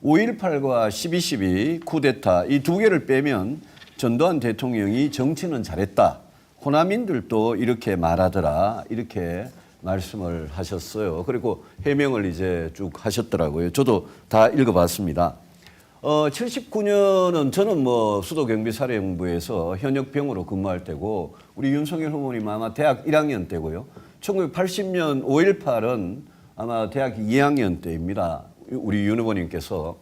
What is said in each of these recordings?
5.18과 12.12 쿠데타 이 두 개를 빼면 전두환 대통령이 정치는 잘했다. 호남인들도 이렇게 말하더라. 이렇게 말씀을 하셨어요. 그리고 해명을 이제 쭉 하셨더라고요. 저도 다 읽어봤습니다. 79년은 저는 뭐 수도경비사령부에서 현역병으로 근무할 때고 우리 윤석열 후보님 아마 대학 1학년 때고요. 1980년 5.18은 아마 대학 2학년 때입니다. 우리 윤 후보님께서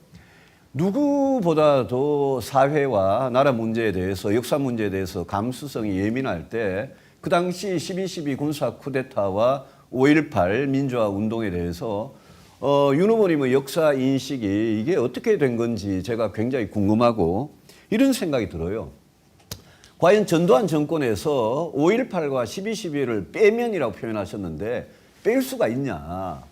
누구보다도 사회와 나라 문제에 대해서 역사 문제에 대해서 감수성이 예민할 때 그 당시 12.12 군사 쿠데타와 5.18 민주화 운동에 대해서 윤 후보님의 역사 인식이 이게 어떻게 된 건지 제가 굉장히 궁금하고 이런 생각이 들어요. 과연 전두환 정권에서 5.18과 12.12를 빼면이라고 표현하셨는데 뺄 수가 있냐.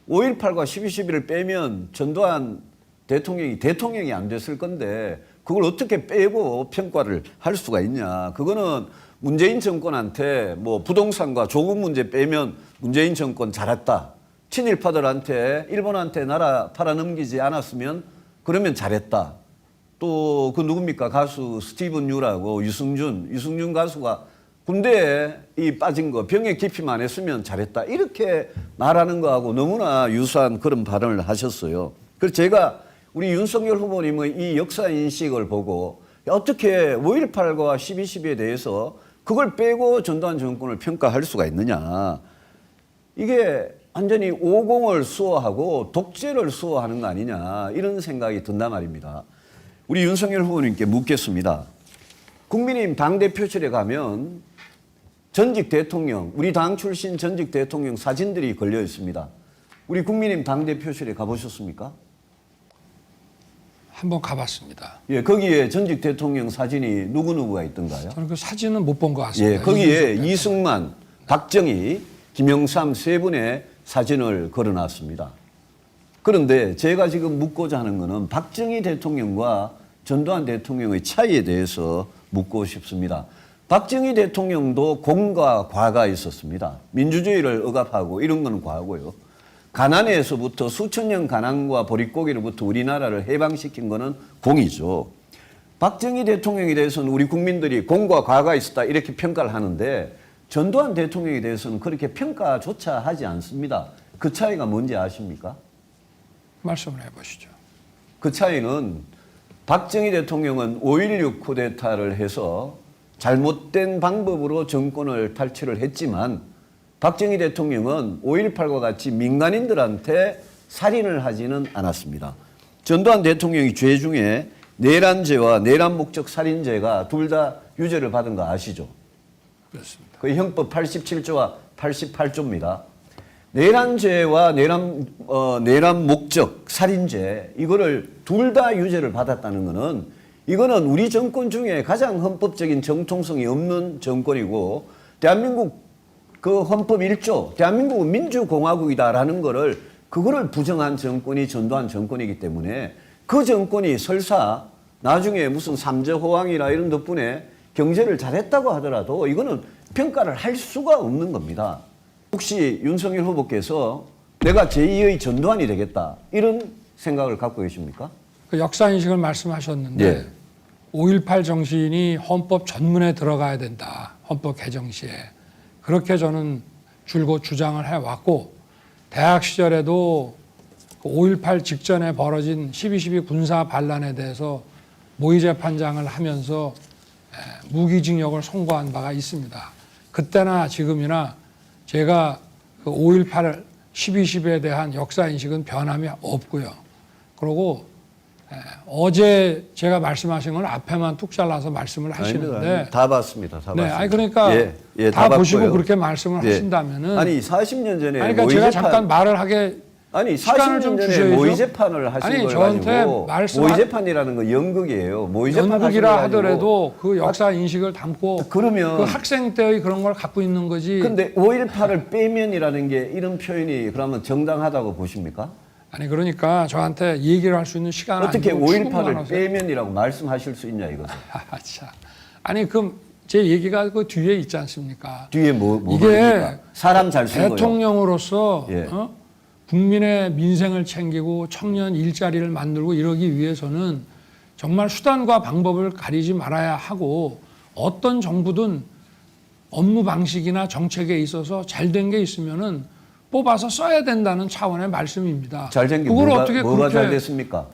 5.18과 12.12를 빼면 전두환 대통령이 안 됐을 건데 그걸 어떻게 빼고 평가를 할 수가 있냐. 그거는 문재인 정권한테 뭐 부동산과 조국 문제 빼면 문재인 정권 잘했다. 친일파들한테 일본한테 나라 팔아넘기지 않았으면 그러면 잘했다. 또 그 누굽니까? 가수 스티븐 유라고 유승준 가수가 군대에 빠진 거 병역 기피만 했으면 잘했다. 이렇게 말하는 거하고 너무나 유사한 그런 발언을 하셨어요. 그래서 제가 우리 윤석열 후보님의 이 역사 인식을 보고 어떻게 5.18과 12.12에 대해서 그걸 빼고 전두환 정권을 평가할 수가 있느냐. 이게 완전히 오공을 수호하고 독재를 수호하는 거 아니냐 이런 생각이 든단 말입니다. 우리 윤석열 후보님께 묻겠습니다. 국민의힘 당대표실에 가면 전직 대통령, 우리 당 출신 전직 대통령 사진들이 걸려 있습니다. 우리 국민의힘 당대표실에 가보셨습니까? 한번 가봤습니다. 예, 거기에 전직 대통령 사진이 누구누구가 있던가요? 저는 그 사진은 못 본 것 같습니다. 예, 거기에 이승만, 박정희, 김영삼 세 분의 사진을 걸어놨습니다. 그런데 제가 지금 묻고자 하는 것은 박정희 대통령과 전두환 대통령의 차이에 대해서 묻고 싶습니다. 박정희 대통령도 공과 과가 있었습니다. 민주주의를 억압하고 이런 건 과고요. 가난에서부터 수천 년 가난과 보릿고개로부터 우리나라를 해방시킨 거는 공이죠. 박정희 대통령에 대해서는 우리 국민들이 공과 과가 있었다 이렇게 평가를 하는데 전두환 대통령에 대해서는 그렇게 평가조차 하지 않습니다. 그 차이가 뭔지 아십니까? 말씀을 해보시죠. 그 차이는 박정희 대통령은 5.16 쿠데타를 해서 잘못된 방법으로 정권을 탈취를 했지만 박정희 대통령은 5.18과 같이 민간인들한테 살인을 하지는 않았습니다. 전두환 대통령이 죄 중에 내란죄와 내란 목적 살인죄가 둘 다 유죄를 받은 거 아시죠? 그렇습니다. 그 형법 87조와 88조입니다. 내란죄와 내란 목적 살인죄 이거를 둘 다 유죄를 받았다는 것은 이거는 우리 정권 중에 가장 헌법적인 정통성이 없는 정권이고 대한민국 그 헌법 1조 대한민국은 민주공화국이다라는 그거를 부정한 정권이 전두환 정권이기 때문에 그 정권이 설사 나중에 무슨 삼재호황이나 이런 덕분에 경제를 잘했다고 하더라도 이거는 평가를 할 수가 없는 겁니다. 혹시 윤석열 후보께서 내가 제2의 전두환이 되겠다 이런 생각을 갖고 계십니까? 그 역사인식을 말씀하셨는데 예. 5.18 정신이 헌법 전문에 들어가야 된다. 헌법 개정 시에. 그렇게 저는 줄곧 주장을 해왔고 대학 시절에도 5.18 직전에 벌어진 12.12 군사 반란에 대해서 모의재판장을 하면서 무기징역을 선고한 바가 있습니다. 그때나 지금이나 제가 그 5.18 12.12에 대한 역사인식은 변함이 없고요. 그리고 어제 제가 말씀하신 건 앞에만 뚝 잘라서 말씀을 하시는데 아닙니다. 다 봤습니다. 다 네, 봤습니다. 아니 그러니까 다 보시고 봤고요. 그렇게 말씀을 예. 하신다면은 아니 40년 전에 아니, 그러니까 제가 잠깐 말을 하게 아니 시간을 좀 40년 전에 주셔야죠. 모의재판을 하신 아니, 걸 저한테 가지고 모의재판이라는 건 연극이에요. 모의재판 연극이라 하더라도 그 역사 인식을 담고 그러면 그 학생 때의 그런 걸 갖고 있는 거지. 근데 5.18을 빼면이라는 게 이런 표현이 그러면 정당하다고 보십니까? 아니 그러니까 저한테 얘기를 할 수 있는 시간 어떻게 아니고 5.18을 빼면이라고 말씀하실 수 있냐 이거죠. 참. 아니 그럼 제 얘기가 그 뒤에 있지 않습니까? 뒤에 뭐 이게 말입니까? 사람 잘 쓴 거요. 대통령으로서 예. 국민의 민생을 챙기고 청년 일자리를 만들고 이러기 위해서는 정말 수단과 방법을 가리지 말아야 하고 어떤 정부든 업무 방식이나 정책에 있어서 잘된 게 있으면은 뽑아서 써야 된다는 차원의 말씀입니다. 잘된 게 그걸 뭐가, 어떻게 뭐가 그렇게 잘 됐습니까?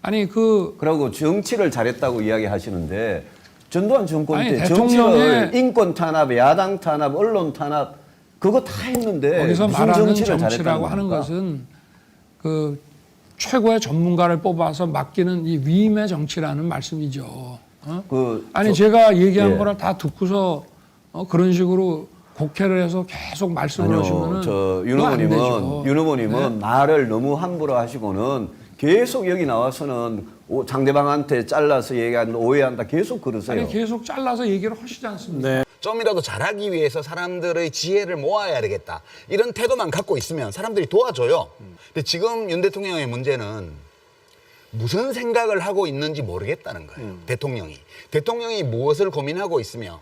아니 그리고 정치를 잘했다고 이야기하시는데 전두환 정권 아니, 때 대통령의- 정치를 인권 탄압, 야당 탄압, 언론 탄압 그거 다 했는데 거기서 무슨 말하는 정치를 정치라고 하는 것은 그 최고의 전문가를 뽑아서 맡기는 이 위임의 정치라는 말씀이죠. 어? 아니 제가 얘기한 예. 거를 다 듣고서 그런 식으로 곡해를 해서 계속 말씀을 하시면은 저 윤 그거 안 되죠. 후보님은 말을 너무 함부로 하시고는 계속 여기 나와서는 상대방한테 잘라서 얘기하는 오해한다 계속 그러세요. 아니 계속 잘라서 얘기를 하시지 않습니까? 좀이라도 잘하기 위해서 사람들의 지혜를 모아야 되겠다. 이런 태도만 갖고 있으면 사람들이 도와줘요. 근데 지금 윤 대통령의 문제는 무슨 생각을 하고 있는지 모르겠다는 거예요. 대통령이 무엇을 고민하고 있으며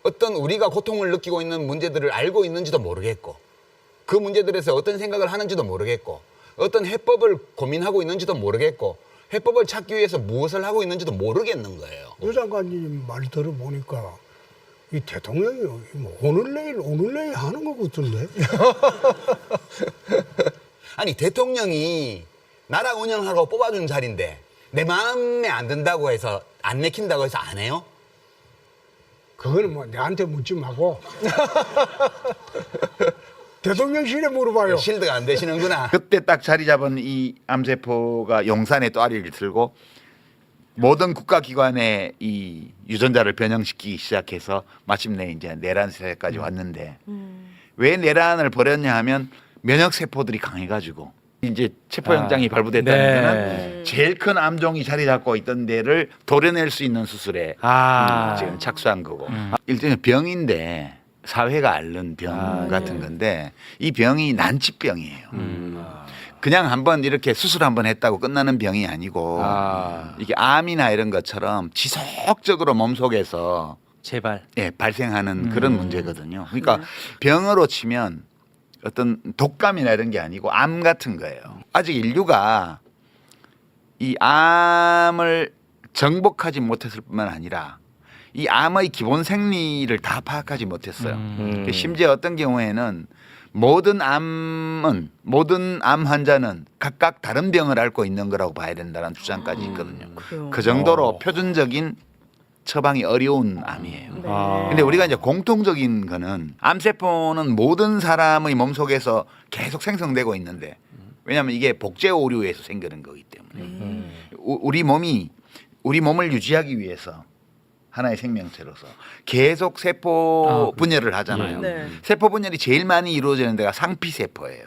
어떤 우리가 고통을 느끼고 있는 문제들을 알고 있는지도 모르겠고 그 문제들에서 어떤 생각을 하는지도 모르겠고 어떤 해법을 고민하고 있는지도 모르겠고 해법을 찾기 위해서 무엇을 하고 있는지도 모르겠는 거예요. 유 장관님 말 들어보니까 이 대통령이 뭐 오늘 내일 하는 것 같은데. 아니 대통령이 나라 운영하고 뽑아준 자리인데 내 마음에 안 든다고 해서 안 내킨다고 해서 안 해요? 그거는 뭐 내한테 묻지 마고 대통령실에 물어봐요. 실드가 안 되시는구나. 그때 딱 자리 잡은 이 암세포가 용산에 또 아리를 들고 모든 국가기관의 이 유전자를 변형시키기 시작해서 마침내 이제 내란 세대까지 왔는데 왜 내란을 벌였냐 하면 면역 세포들이 강해가지고 이제 체포영장이 발부됐다는 네. 거는 제일 큰 암종이 자리 잡고 있던 데를 도려낼 수 있는 수술에 지금 착수한 거고 일종의 병인데 사회가 앓는 병 같은 건데 이 병이 난치병이에요. 그냥 한번 이렇게 수술 한번 했다고 끝나는 병이 아니고 이게 암이나 이런 것처럼 지속적으로 몸속에서 제발. 발생하는 그런 문제거든요. 그러니까 병으로 치면 어떤 독감이나 이런 게 아니고 암 같은 거예요. 아직 인류가 이 암을 정복하지 못했을 뿐만 아니라 이 암의 기본 생리를 다 파악하지 못했어요. 심지어 어떤 경우에는 모든 암 환자는 각각 다른 병을 앓고 있는 거라고 봐야 된다는 주장까지 있거든요. 그 정도로 표준적인 처방이 어려운 암이에요. 근데 우리가 이제 공통적인 거는 암세포는 모든 사람의 몸속에서 계속 생성되고 있는데 왜냐하면 이게 복제 오류에서 생기는 거기 때문에 우리 몸을 유지하기 위해서 하나의 생명체로서 계속 세포 분열을 하잖아요. 네. 세포 분열이 제일 많이 이루어지는 데가 상피세포예요.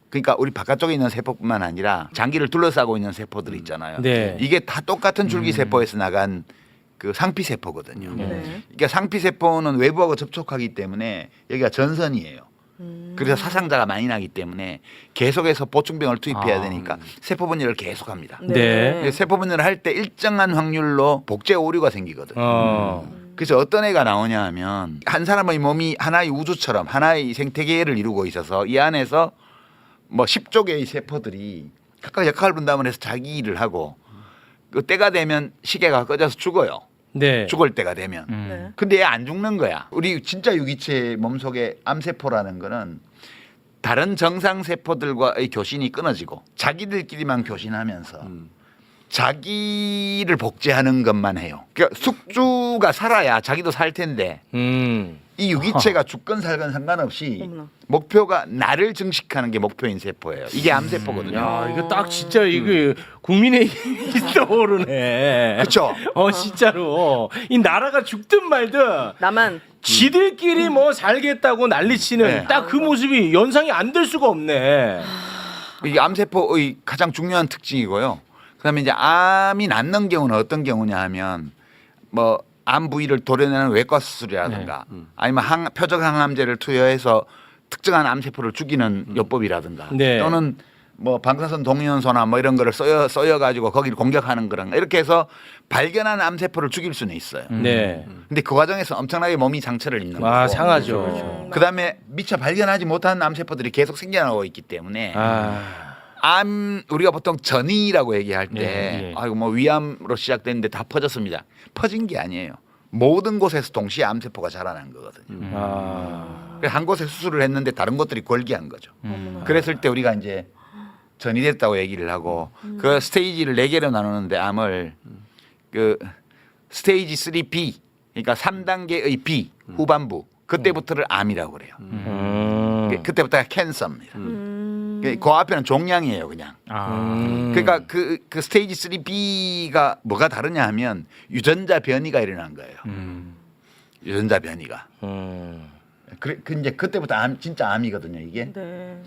그러니까 우리 바깥쪽에 있는 세포뿐만 아니라 장기를 둘러싸고 있는 세포들 있잖아요. 네. 이게 다 똑같은 줄기세포에서 나간 그 상피세포거든요. 그러니까 상피세포는 외부하고 접촉하기 때문에 여기가 전선이에요. 그래서 사상자가 많이 나기 때문에 계속해서 보충병을 투입해야 되니까 세포 분열을 계속합니다. 네. 세포 분열을 할 때 일정한 확률로 복제 오류가 생기거든요. 그래서 어떤 애가 나오냐 하면 한 사람의 몸이 하나의 우주처럼 하나의 생태계를 이루고 있어서 이 안에서 뭐 10조 개의 세포들이 각각 역할을 분담을 해서 자기 일을 하고 그 때가 되면 시계가 꺼져서 죽어요. 네. 죽을 때가 되면. 네. 근데 얘 안 죽는 거야. 우리 진짜 유기체 몸속에 암세포라는 거는 다른 정상 세포들과의 교신이 끊어지고 자기들끼리만 교신하면서 자기를 복제하는 것만 해요. 그러니까 숙주가 살아야 자기도 살 텐데 이 유기체가 죽건 살건 상관없이 어머나. 목표가 나를 증식하는 게 목표인 세포예요. 이게 암세포거든요. 야, 이거 딱 진짜 이거 국민의 힘이 떠오르네. 그렇죠. 진짜로 이 나라가 죽든 말든 나만 지들끼리 뭐 살겠다고 난리치는 네. 딱 그 모습이 연상이 안 될 수가 없네. 이게 암세포의 가장 중요한 특징이고요. 그다음에 이제 암이 낫는 경우는 어떤 경우냐 하면 뭐 암 부위를 도려내는 외과 수술이라든가 아니면 표적 항암제를 투여해서 특정한 암세포를 죽이는 요법이라든가 네. 또는 뭐 방사선 동위원소나 뭐 이런 거를 써여 가지고 거기를 공격하는 그런 거. 이렇게 해서 발견한 암세포를 죽일 수는 있어요. 네. 근데 그 과정에서 엄청나게 몸이 상처를 입는 거고. 아, 상하죠. 그다음에 미처 발견하지 못한 암세포들이 계속 생겨나고 있기 때문에 아. 우리가 보통 전이라고 얘기할 때 예, 예. 아이고 뭐 위암으로 시작됐는데 다 퍼졌습니다. 퍼진 게 아니에요. 모든 곳에서 동시에 암세포가 자라난 거거든요. 아. 그래서 한 곳에 수술을 했는데 다른 곳들이 골기한 거죠. 그랬을 때 우리가 이제 전이 됐다고 얘기를 하고 그 스테이지를 4개로 나누는데 암을 그 스테이지 3B 그러니까 3단계의 B 후반부 그때부터를 암이라고 그래요. 그때부터가 캔서입니다. 그 앞에는 종양이에요, 그냥. 그러니까 그 스테이지 3B가 뭐가 다르냐 하면 유전자 변이가 일어난 거예요. 유전자 변이가. 그 이제 그때부터 진짜 암이거든요, 이게. 네.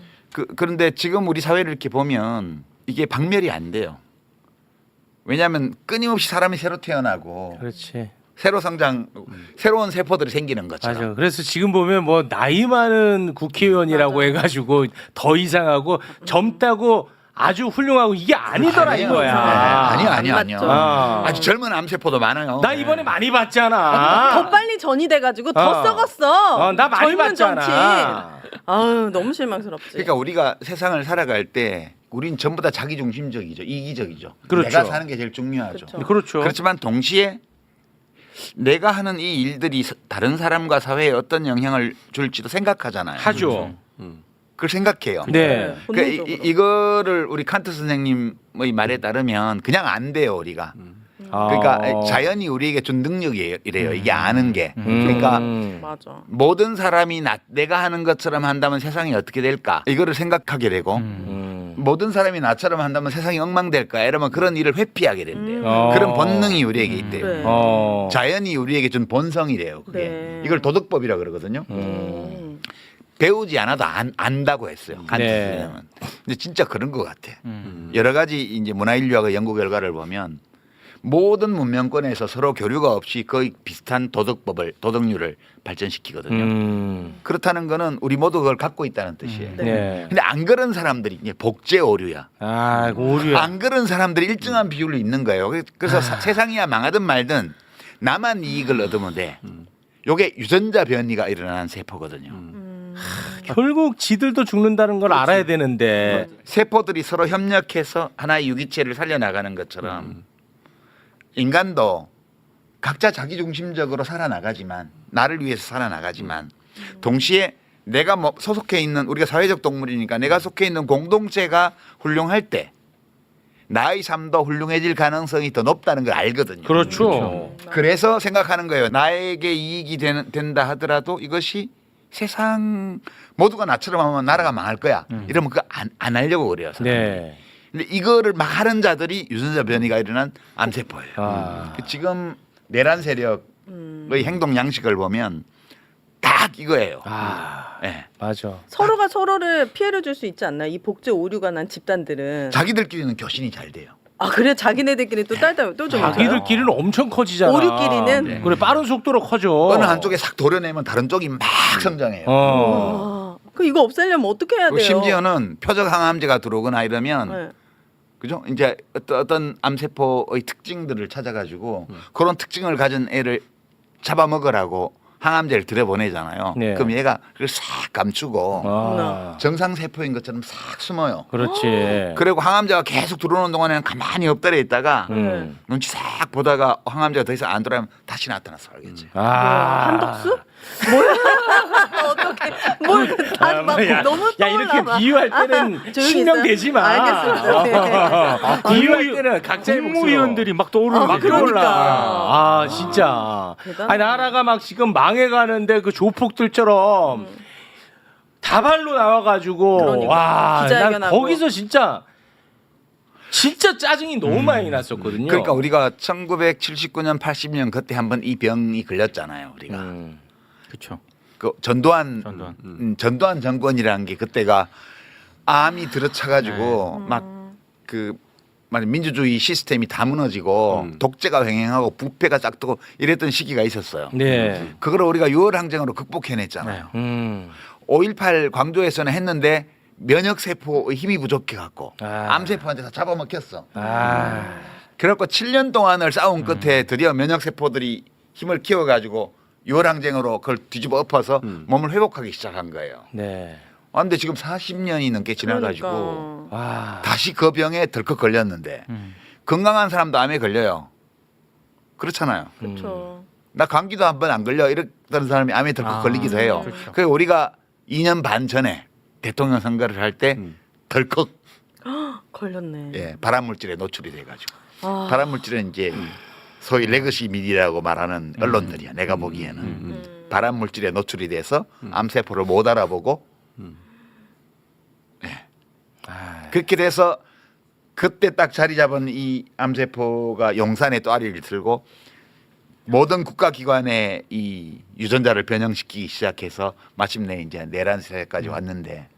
그런데 지금 우리 사회를 이렇게 보면 이게 박멸이 안 돼요. 왜냐하면 끊임없이 사람이 새로 태어나고 그렇지. 새로 성장, 새로운 세포들이 생기는 것처럼. 맞아. 그래서 지금 보면 뭐 나이 많은 국회의원이라고 해가지고 더 이상하고 젊다고 아주 훌륭하고 이게 아니더라 아니에요. 이거야. 아니요. 안 맞죠. 아주 젊은 암세포도 많아요. 나 이번에 많이 봤잖아. 더 빨리 전이 돼가지고 더 썩었어. 나 많이 젊은 봤잖아. 정치. 아유 너무 실망스럽지. 그러니까 우리가 세상을 살아갈 때 우린 전부 다 자기중심적이죠. 이기적이죠. 그렇죠. 내가 사는 게 제일 중요하죠. 그렇죠. 그렇죠. 그렇지만 동시에 내가 하는 이 일들이 다른 사람과 사회에 어떤 영향을 줄지도 생각하잖아요. 하죠. 그걸 생각해요. 네. 그러니까 본능적으로. 이거를 우리 칸트 선생님의 말에 따르면 그냥 안 돼요, 우리가. 그러니까 자연이 우리에게 준 능력이에요. 이게 아는 게. 그러니까 맞아. 모든 사람이 내가 하는 것처럼 한다면 세상이 어떻게 될까? 이거를 생각하게 되고 모든 사람이 나처럼 한다면 세상이 엉망될까? 이러면 그런 일을 회피하게 된대요. 그런 본능이 우리에게 있대요. 네. 자연이 우리에게 준 본성이래요. 그게. 네. 이걸 도덕법이라 그러거든요. 배우지 않아도 안다고 했어요. 칸트 네. 선생님은. 근데 진짜 그런 것 같아. 여러 가지 이제 문화인류학의 연구 결과를 보면 모든 문명권에서 서로 교류가 없이 거의 비슷한 도덕률을 발전시키거든요. 그렇다는 거는 우리 모두 그걸 갖고 있다는 뜻이에요. 네. 근데 안 그런 사람들이 이제 복제 오류야. 아, 오류야. 안 그런 사람들이 일정한 비율로 있는 거예요. 그래서 세상이야 망하든 말든 나만 이익을 얻으면 돼. 요게 유전자 변이가 일어나는 세포거든요. 결국 지들도 죽는다는 걸 알아야 되는데. 세포들이 서로 협력해서 하나의 유기체를 살려나가는 것처럼 인간도 각자 자기중심적으로 살아나가지만 나를 위해서 살아나가지만 동시에 내가 뭐 소속해 있는 우리가 사회적 동물이니까 내가 속해 있는 공동체가 훌륭할 때 나의 삶도 훌륭해질 가능성이 더 높다는 걸 알거든요. 그렇죠. 그래서 생각하는 거예요. 나에게 이익이 된다 하더라도 이것이 세상 모두가 나처럼 하면 나라가 망할 거야. 이러면 그거 안 하려고 그래요. 사람들이. 네. 근데 이거를 막 하는 자들이 유전자 변이가 일어난 암세포예요. 아. 지금 내란 세력의 행동 양식을 보면 딱 이거예요. 아, 네. 맞아. 서로가 서로를 피해를 줄 수 있지 않나요? 이 복제 오류가 난 집단들은. 자기들끼리는 교신이 잘 돼요. 아 그래 자기네들끼리 또 딸딸 또좀 자기들끼리는 엄청 커지잖아. 오류끼리는? 네. 그래 빠른 속도로 커져. 어느 한쪽에 싹 도려내면 다른 쪽이 막 성장해요. 그 이거 없애려면 어떻게 해야 돼요? 심지어는 표적 항암제가 들어오거나 이러면 네. 그죠? 이제 어떤 암세포의 특징들을 찾아가지고 그런 특징을 가진 애를 잡아먹으라고 항암제를 들여보내잖아요. 네. 그럼 얘가 그걸 싹 감추고 아, 정상 세포인 것처럼 싹 숨어요. 그렇지. 그리고 항암제가 계속 들어오는 동안에는 가만히 엎드려 있다가 눈치 싹 보다가 항암제가 더 이상 안 들어오면 다시 나타나서 알겠지. 아, 한덕수? 뭐야? 어떻게? 뭘다막 야, 너무 야 이렇게 떠올라봐. 비유할 때는 조용히 신경되지 마. 알겠습니다. 네. 비유할 때는 각자의 국무위원들이 막 떠오르는 막 거죠. 떠올라. 그러니까. 아 진짜. 대단하네. 아니 나라가 막 지금 망해가는데 그 조폭들처럼 다발로 나와가지고 그러니까. 와, 난 기자회견하고. 거기서 진짜 짜증이 너무 많이 났었거든요. 그러니까 우리가 1979년, 80년 그때 한번 이 병이 걸렸잖아요. 우리가 그렇죠. 그 전두환 정권이라는 게 그때가 암이 들어차가지고 막 그 민주주의 시스템이 다 무너지고 독재가 횡행하고 부패가 싹트고 이랬던 시기가 있었어요. 네. 그걸 우리가 6월 항쟁으로 극복해냈잖아요. 5.18 광주에서는 했는데 면역 세포의 힘이 부족해 갖고 아. 암세포한테 다 잡아먹혔어. 아. 그래갖고 7년 동안을 싸운 끝에 드디어 면역 세포들이 힘을 키워 가지고 유월항쟁으로 그걸 뒤집어 엎어서 몸을 회복하기 시작한 거예요. 네. 아, 근데 지금 40년이 넘게 지나가지고 그러니까. 와. 다시 그 병에 덜컥 걸렸는데 건강한 사람도 암에 걸려요. 그렇잖아요. 그렇죠. 나 감기도 한 번 안 걸려 이랬던 사람이 암에 덜컥 걸리기도 해요. 그렇죠. 그래서 우리가 2년 반 전에 대통령 선거를 할 때 덜컥 걸렸네. 예, 발암 물질에 노출이 돼가지고 아. 발암 물질은 이제 소위 레거시 미디어라고 말하는 언론들이야. 내가 보기에는 발암 물질에 노출이 돼서 암세포를 못 알아보고 예. 그렇게 돼서 그때 딱 자리 잡은 이 암세포가 용산에 또 아리를 들고 모든 국가기관에 이 유전자를 변형시키기 시작해서 마침내 이제 내란 세대까지 왔는데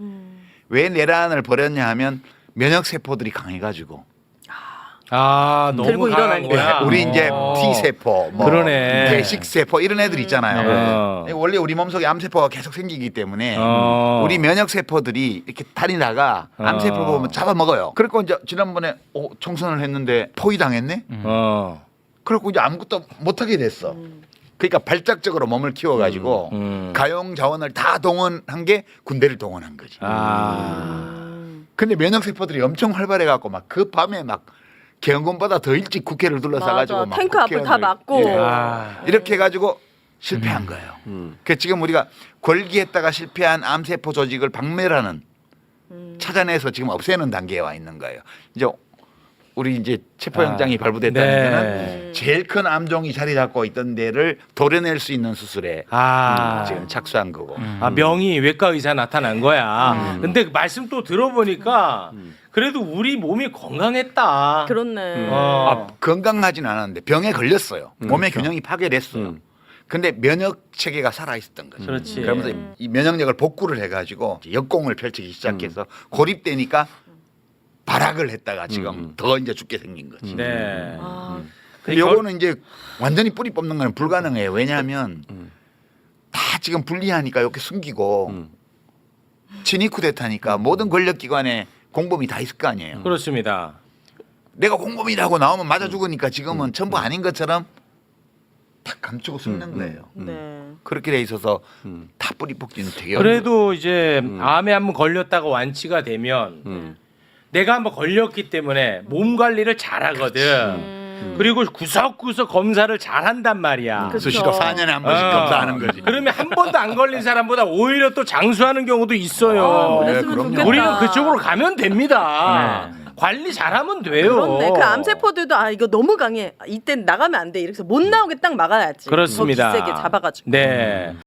왜 내란을 벌였냐 하면 면역 세포들이 강해가지고 아, 너무 들고 강한 일어나니까. 거야. 우리 이제 어. T 세포, 뭐 그러네. 배식 세포 이런 애들 있잖아요. 네. 원래 우리 몸속에 암 세포가 계속 생기기 때문에 어. 우리 면역 세포들이 이렇게 다니다가 암 세포 보면 잡아먹어요. 그래서 이제 지난번에 총선을 했는데 포위당했네. 어. 그래고 이제 아무것도 못하게 됐어. 그러니까 발작적으로 몸을 키워가지고 가용 자원을 다 동원한 게 군대를 동원한 거지. 아. 근데 면역 세포들이 엄청 활발해갖고 막 그 밤에 막 개헌군보다 더 일찍 국회를 둘러싸가지고 맞아. 막 탱크 앞을 다 국회의원들, 막고. 예. 아. 이렇게 해가지고 실패한 거예요. 그 지금 우리가 골기했다가 실패한 암세포 조직을 박멸하는 찾아내서 지금 없애는 단계에 와 있는 거예요. 이제 우리 이제 체포영장이 발부됐다는 네. 거는 제일 큰 암종이 자리 잡고 있던 데를 도려낼 수 있는 수술에 아. 지금 착수한 거고. 아, 명의 외과 의사 나타난 거야. 근데 그 말씀 또 들어보니까 그래도 우리 몸이 건강했다. 그렇네. 어. 건강하진 않았는데 병에 걸렸어요. 몸의 균형이 파괴됐어요. 근데 면역 체계가 살아 있었던 거죠. 그렇지. 그러면서 이 면역력을 복구를 해가지고 이제 역공을 펼치기 시작해서 고립되니까 발악을 했다가 지금 더 이제 죽게 생긴 거지. 네. 아, 근데 요거는 이제 완전히 뿌리 뽑는 건 불가능해요. 왜냐하면 다 지금 분리하니까 이렇게 숨기고 친위 쿠데타니까 모든 권력기관에 공범이 다 있을 거 아니에요. 그렇습니다. 내가 공범이라고 나오면 맞아 죽으니까 지금은 전부 아닌 것처럼 다 감추고 숨는 거예요. 네. 그렇게 돼 있어서 다 뿌리 뽑기는 되게 그래도 이제 암에 한번 걸렸다가 완치가 되면 내가 한번 걸렸기 때문에 몸 관리를 잘하거든. 그리고 구석구석 검사를 잘한단 말이야. 그쵸. 수시로 4년에 한 번씩 검사하는 거지. 그러면 한 번도 안 걸린 사람보다 오히려 또 장수하는 경우도 있어요. 아, 그랬으면 그럼요. 좋겠다. 우리는 그쪽으로 가면 됩니다. 관리 잘하면 돼요. 그렇네. 그 암세포들도 아 이거 너무 강해. 이때 나가면 안 돼. 이렇게 해서 못 나오게 딱 막아야지. 그렇습니다. 더 기세게 잡아가지고. 네.